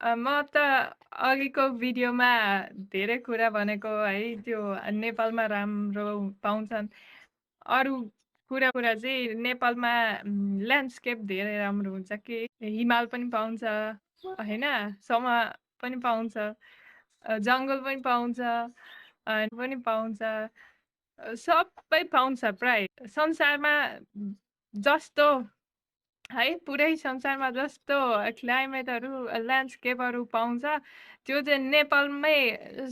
म त अघिको भिडियोमा धेरै कुरा भनेको है, त्यो नेपालमा राम्रो पाउँछन्। अरू कुरा चाहिँ नेपालमा ल्यान्डस्केप धेरै राम्रो हुन्छ कि हिमाल पनि पाउँछ होइन, समा पनि पाउँछ, जङ्गल पनि पाउँछ, पनि पाउँछ, सबै पाउँछ प्राय संसारमा जस्तो है, पुरै संसारमा जस्तो क्लाइमेटहरू, ल्यान्डस्केपहरू पाउँछ, त्यो चाहिँ नेपालमै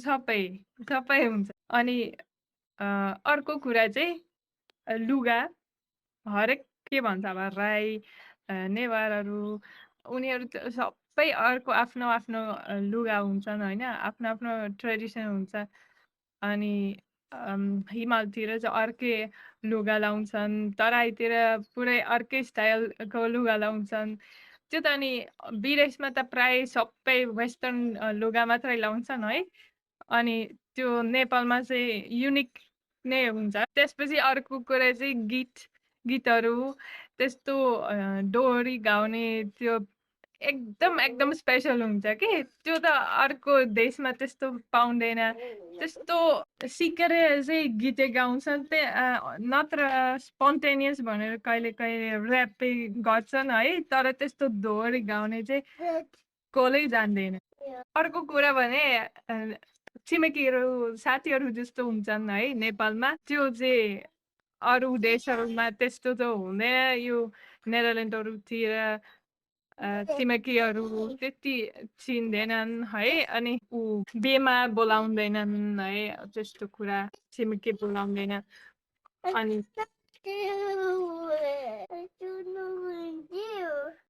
सबै सबै हुन्छ। अनि अर्को कुरा चाहिँ लुगा, हरेक के भन्छ अब राई, नेवारहरू, उनीहरू त सबै अर्को आफ्नो आफ्नो लुगा हुन्छन् होइन, आफ्नो आफ्नो ट्रेडिसन हुन्छ। अनि हिमालतिर चाहिँ अर्कै लुगा लाउँछन्, तराईतिर पुरै अर्कै स्टाइलको लुगा लाउँछन्। त्यो त अनि विदेशमा त प्राय सबै वेस्टर्न लुगा मात्रै लाउँछन् है। अनि त्यो नेपालमा चाहिँ युनिक नै हुन्छ। त्यसपछि अर्को कुरा चाहिँ गीतहरू, त्यस्तो डोहोरी गाउने त्यो एकदम एकदम स्पेसल हुन्छ कि त्यो त अर्को देशमा त्यस्तो पाउँदैन। त्यस्तो सिकेर चाहिँ गीत गाउँछन् नत्र स्पोन्टेनियस भनेर कहिले कहिले ऱ्यापै गर्छन् है, तर त्यस्तो दोहोरी गाउने चाहिँ कसैले जान्दैन। अर्को कुरा भने छिमेकीहरू साथीहरू जस्तो हुन्छन् है नेपालमा, त्यो चाहिँ अरू देशहरूमा त्यस्तो त हुँदैन। यो नेदरल्यान्डहरूतिर छिमेकीहरू त्यति चिन्दैनन् है, अनि बिहेमा बोलाउँदैनन् है, त्यस्तो कुरा छिमेकी बोलाउँदैन। अनि